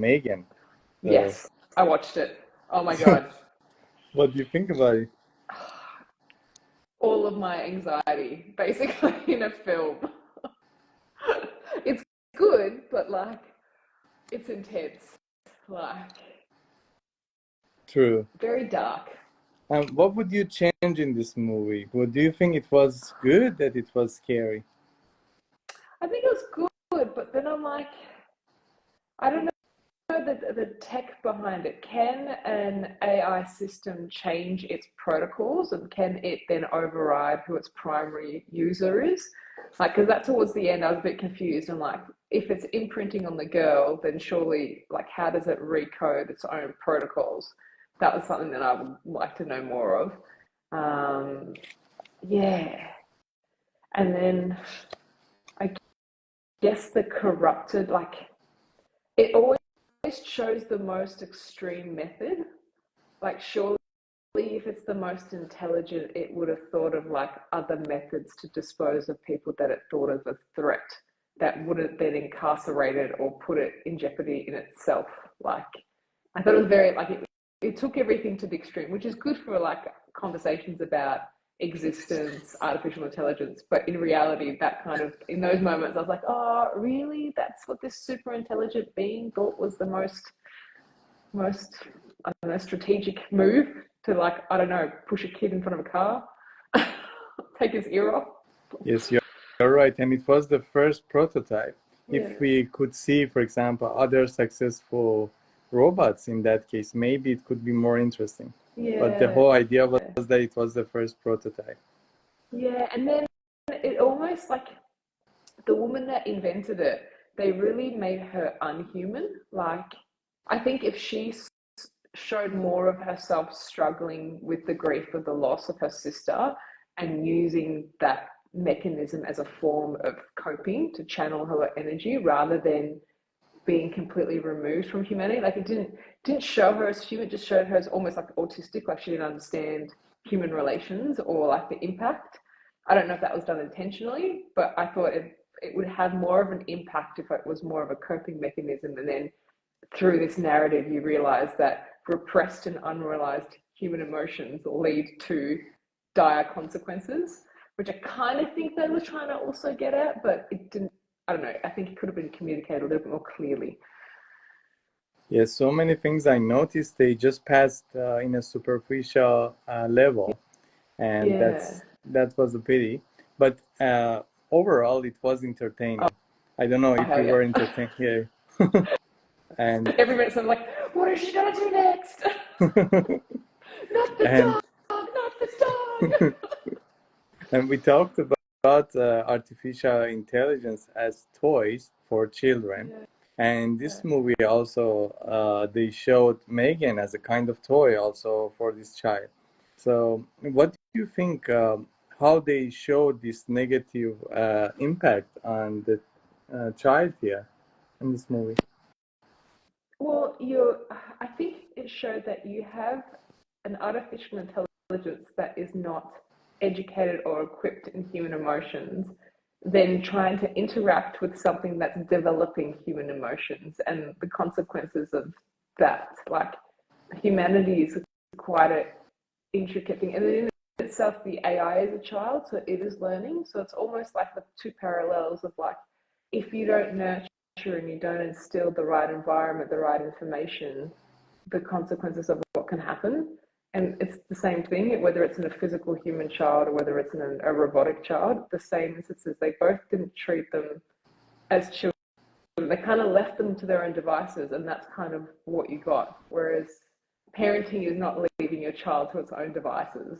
M3GAN. So, Yes, I watched it. Oh my God. what do you think about it? All of my anxiety basically in a film. It's good, but like it's intense. Like True. very dark. What would you change in this movie? Would do you think it was good that it was scary? I think it was good, but then I'm like, I don't know the tech behind it. Can an AI system change its protocols, and can it then override who its primary user is? Like, because that towards the end, I was a bit confused. I'm like, if it's imprinting on the girl, then surely, like, how does it recode its own protocols? That was something that I would like to know more of. Um, yeah. And then I guess the corrupted, like, it always chose the most extreme method. Like, surely if it's the most intelligent, it would have thought of like other methods to dispose of people that it thought of a threat that wouldn't then incarcerate it or put it in jeopardy in itself. Like, I thought it was very, like, it took everything to the extreme, which is good for like conversations about existence, artificial intelligence. But in reality, that kind of, in those moments, I was like, oh, really? That's what this super intelligent being thought was the most, I don't know, strategic move to, like, I don't know, push a kid in front of a car, take his ear off. Yes, you're right. And it was the first prototype. Yeah, If we could see, for example, other successful robots in that case, maybe it could be more interesting. But the yeah, whole idea was that it was the first prototype. yeah. And then it almost like the woman that invented it, they really made her unhuman. Like, I think if she showed more of herself struggling with the grief of the loss of her sister and using that mechanism as a form of coping to channel her energy rather than being completely removed from humanity. Like, it didn't show her as human, it just showed her as almost like autistic, like she didn't understand human relations or like the impact. I don't know if that was done intentionally, but I thought it would have more of an impact if it was more of a coping mechanism. And then through this narrative, you realize that repressed and unrealized human emotions lead to dire consequences, which I kind of think they were trying to also get at, but it didn't. I don't know. I think it could have been communicated a little bit more clearly. Yes, so many things I noticed they just passed in a superficial level, and Yeah. that was a pity. But overall, it was entertaining. I don't know Oh, if hell you were yeah. entertained here. And Every minute, I'm like, what is she going to do next? Not the and dog, not the dog. and we talked about artificial intelligence as toys for children. Yeah. And this movie also they showed M3GAN as a kind of toy also for this child. So what do you think? How they showed this negative impact on the child here in this movie? Well, I think it showed that you have an artificial intelligence that is not educated or equipped in human emotions, then trying to interact with something that's developing human emotions and the consequences of that. Like, humanity is quite an intricate thing. And then in itself, the AI is a child, so it is learning. So it's almost like the two parallels of, like, if you don't nurture and you don't instill the right environment, the right information, the consequences of what can happen. And it's the same thing, whether it's in a physical human child or whether it's in a robotic child, the same instances. They both didn't treat them as children. They kind of left them to their own devices, and that's kind of what you got. Whereas parenting is not leaving your child to its own devices.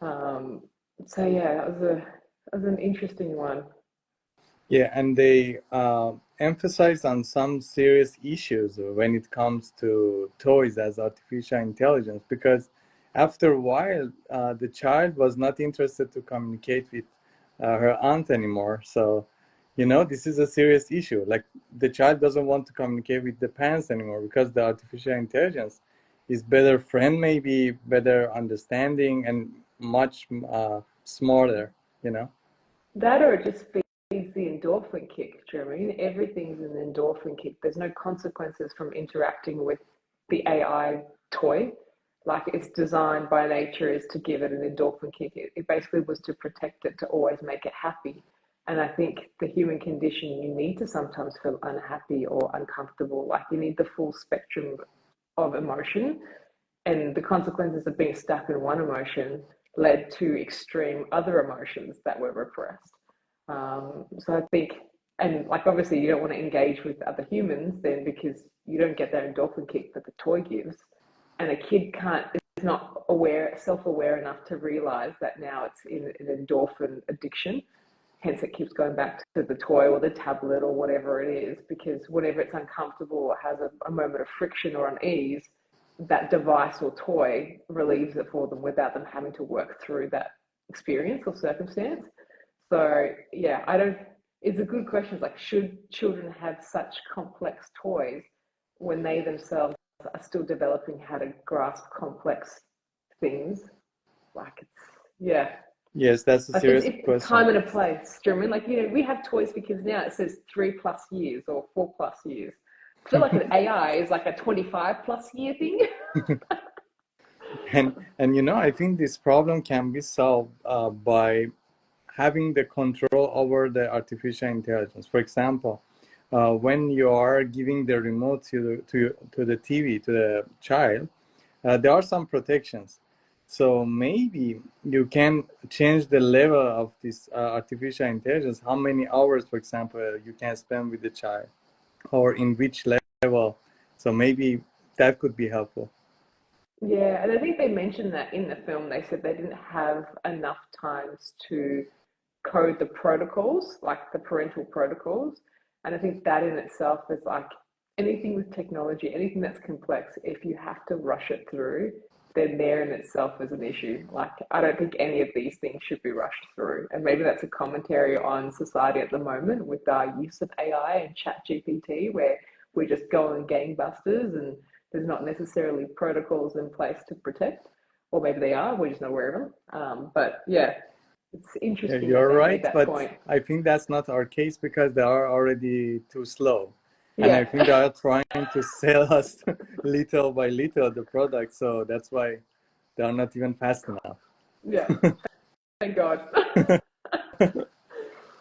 Um, so yeah, that was an interesting one. Yeah, and they emphasize on some serious issues when it comes to toys as artificial intelligence, because after a while, the child was not interested to communicate with her aunt anymore. So, this is a serious issue. Like, the child doesn't want to communicate with the parents anymore because the artificial intelligence is better friend, maybe better understanding, and much smarter, you know? That, or it just feeds the endorphin kick, do you know what I mean? Everything's an endorphin kick. There's no consequences from interacting with the AI toy. Like, it's designed by nature is to give it an endorphin kick. It basically was to protect it, to always make it happy. And I think the human condition, you need to sometimes feel unhappy or uncomfortable. Like, you need the full spectrum of emotion. And the consequences of being stuck in one emotion led to extreme other emotions that were repressed. So I think, and like obviously you don't want to engage with other humans then, because you don't get that endorphin kick that the toy gives. And a kid is not self-aware enough to realize that now it's in an endorphin addiction. Hence, it keeps going back to the toy or the tablet or whatever it is, because whenever it's uncomfortable or has a moment of friction or unease, that device or toy relieves it for them without them having to work through that experience or circumstance. So yeah, it's a good question. It's like, should children have such complex toys when they themselves are still developing how to grasp complex things? Like, yeah. Yes, that's a I think serious it's question. time and a place. Do you know what I mean? Like, we have toys for kids now. It says 3+ years or 4+ years. I feel like an AI is like a 25+ year thing. And I think this problem can be solved by having the control over the artificial intelligence. For example, when you are giving the remote to the TV to the child, there are some protections. So maybe you can change the level of this artificial intelligence, how many hours, for example, you can spend with the child, or in which level. So maybe that could be helpful. Yeah, and I think they mentioned that in the film. They said they didn't have enough times to code the protocols, like the parental protocols. And I think that in itself is like anything with technology, anything that's complex, if you have to rush it through, then there in itself is an issue. Like, I don't think any of these things should be rushed through. And maybe that's a commentary on society at the moment with our use of AI and chat GPT, where we're just going gangbusters and there's not necessarily protocols in place to protect. Or maybe they are, we're just not aware of them. But yeah, it's Yeah, interesting that you're they made right, that but point. I think that's not our case because they are already too slow. And I Yeah, think they are trying to sell us little by little the product, so that's why they are not even fast enough. yeah, thank God.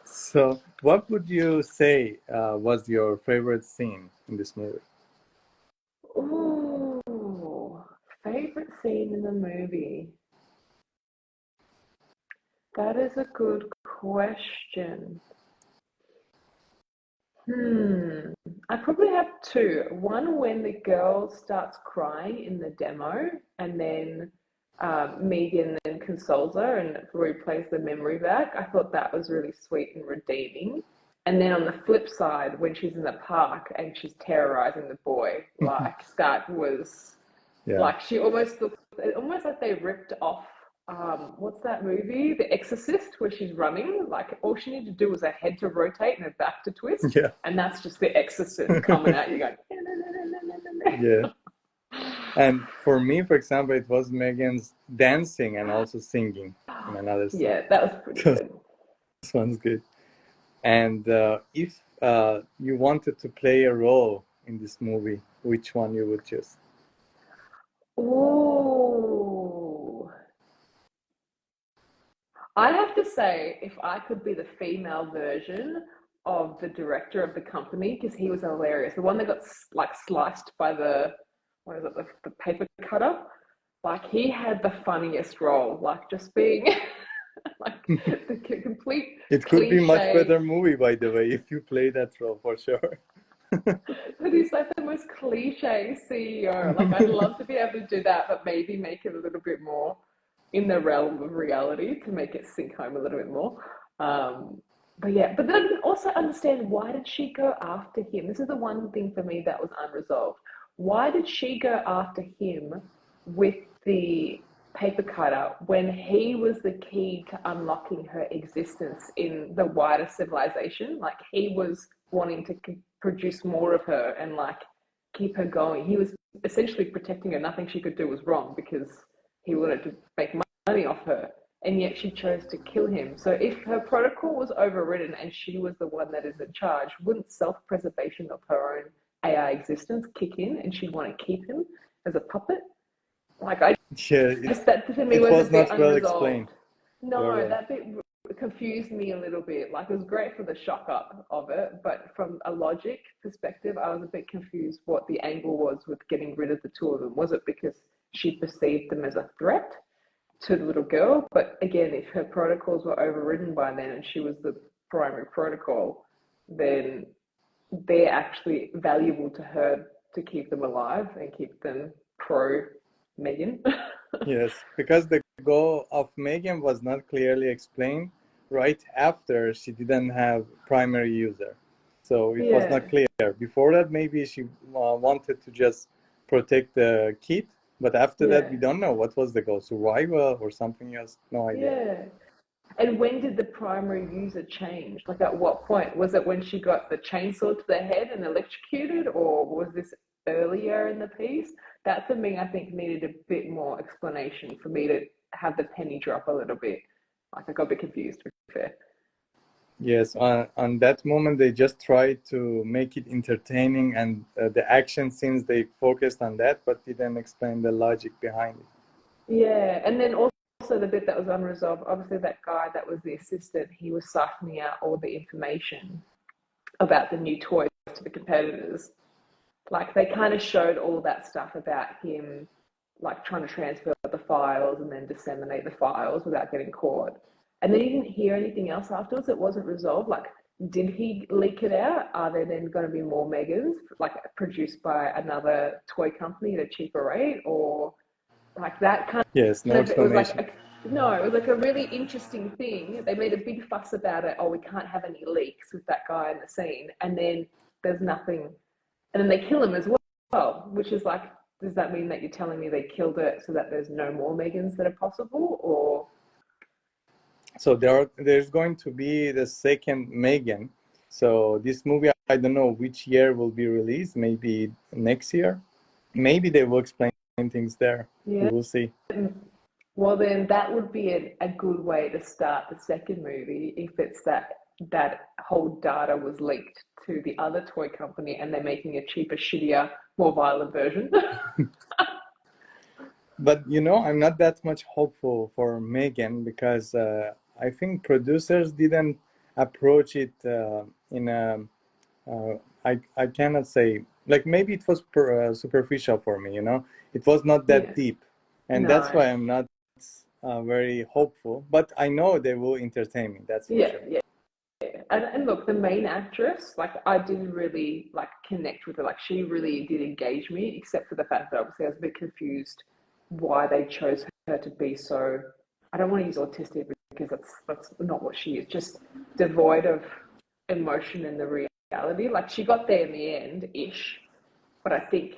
So, what would you say was your favorite scene in this movie? Ooh, favorite scene in the movie? That is a good question. Hmm. I probably have two. One, when the girl starts crying in the demo, and then M3GAN then consoles her and replays the memory back. I thought that was really sweet and redeeming. And then on the flip side, when she's in the park and she's terrorizing the boy, like, that was Yeah. like, she almost looked almost like they ripped off what's that movie, The Exorcist, where she's running. Like, all she needed to do was her head to rotate and her back to twist, Yeah. and that's just The Exorcist coming at you going. Yeah. And for me, for example, it was Megan's dancing and also singing in another scene. Yeah, that was pretty So good. this one's good. And if you wanted to play a role in this movie, which one you would choose? Ooh. I have to say, if I could be the female version of the director of the company, because he was hilarious, the one that got like sliced by what is it, the paper cutter, like, he had the funniest role, like, just being like the complete It could be much cliche. better movie, by the way, if you play that role for sure. But he's like the most cliche CEO. Like, I'd love to be able to do that, but maybe make it a little bit more in the realm of reality to make it sink home a little bit more. But yeah, but then also understand, why did she go after him? This is the one thing for me that was unresolved. Why did she go after him with the paper cutter when he was the key to unlocking her existence in the wider civilization? Like, he was wanting to produce more of her and like keep her going. He was essentially protecting her. Nothing she could do was wrong because he wanted to make money off her. and yet she chose to kill him. So if her protocol was overridden and she was the one that is in charge, wouldn't self-preservation of her own AI existence kick in and she'd want to keep him as a puppet? Like, I Yeah, just, that to me it was a was bit not well explained. unresolved. You're No, right. that bit confused me a little bit. Like, it was great for the shock up of it, but from a logic perspective, I was a bit confused what the angle was with getting rid of the two of them. Was it because she perceived them as a threat to the little girl? But again, if her protocols were overridden by then and she was the primary protocol, then they're actually valuable to her to keep them alive and keep them pro M3GAN. Yes, because the goal of M3GAN was not clearly explained right after she didn't have primary user. So it was not Yeah, clear. Before that, maybe she wanted to just protect the kid, but after that, we yeah, don't know what was the goal, survival or something else. No idea. yeah. And when did the primary user change? Like, at what point? Was it when she got the chainsaw to the head and electrocuted, or was this earlier in the piece? That for me, I think, needed a bit more explanation for me to have the penny drop a little bit. Like, I got a bit confused, to be fair. Yes, on that moment, they just tried to make it entertaining, and the action scenes they focused on that, but didn't explain the logic behind it. Yeah, and then also the bit that was unresolved. Obviously, that guy that was the assistant, he was siphoning out all the information about the new toys to the competitors. Like, they kind of showed all that stuff about him, like trying to transfer the files and then disseminate the files without getting caught. And then you didn't hear anything else afterwards. It wasn't resolved. Like, did he leak it out? Are there then going to be more M3GANs, like produced by another toy company at a cheaper rate, or like that kind Yes, no of, it was like explanation. no, it was like a really interesting thing. They made a big fuss about it. Oh, we can't have any leaks with that guy in the scene, and then there's nothing, and then they kill him as well, which is like, does that mean that you're telling me they killed it so that there's no more M3GANs that are possible, or So there's going to be the second M3GAN. So this movie, I don't know which year will be released. Maybe next year. Maybe they will explain things there. We yeah? will see. Well, then that would be a good way to start the second movie if it's that whole data was leaked to the other toy company and they're making a cheaper, shittier, more violent version. But I'm not that much hopeful for M3GAN because I think producers didn't approach it in a. I cannot say, like, maybe it was superficial for me. It was not that Yeah. deep, and that's No. why I'm not very hopeful. But I know they will entertain me. That's for Yeah, sure. yeah. And look, the main actress, like, I didn't really like connect with her. Like, she really did engage me, except for the fact that obviously I was a bit confused why they chose her to be so. I don't want to use autistic because that's not what she is. Just devoid of emotion in the reality. Like, she got there in the end, ish. But I think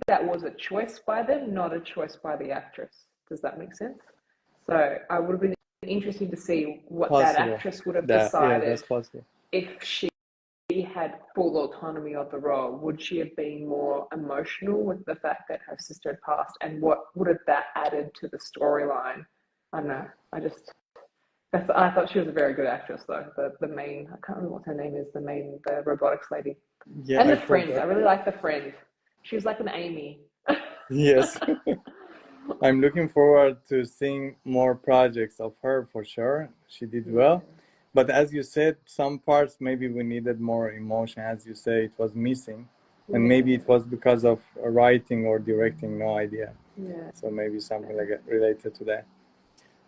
that was a choice by them, not a choice by the actress. Does that make sense? So I would have been interesting to see what that Possible. actress would have Yeah, decided that's possible. if she had full autonomy of the role. Would she have been more emotional with the fact that her sister had passed, and what would have that added to the storyline? I don't know. I thought she was a very good actress, though. The main, I can't remember what her name is. The robotics lady, Yeah, and I the friend. I forgot. really like the friend. She was like an Amy. Yes. I'm looking forward to seeing more projects of her for sure. She did well. Yeah, But as you said, some parts maybe we needed more emotion. As you say, it was missing. And maybe it yeah, was because of writing or directing, no idea. yeah. So maybe something like that related to that.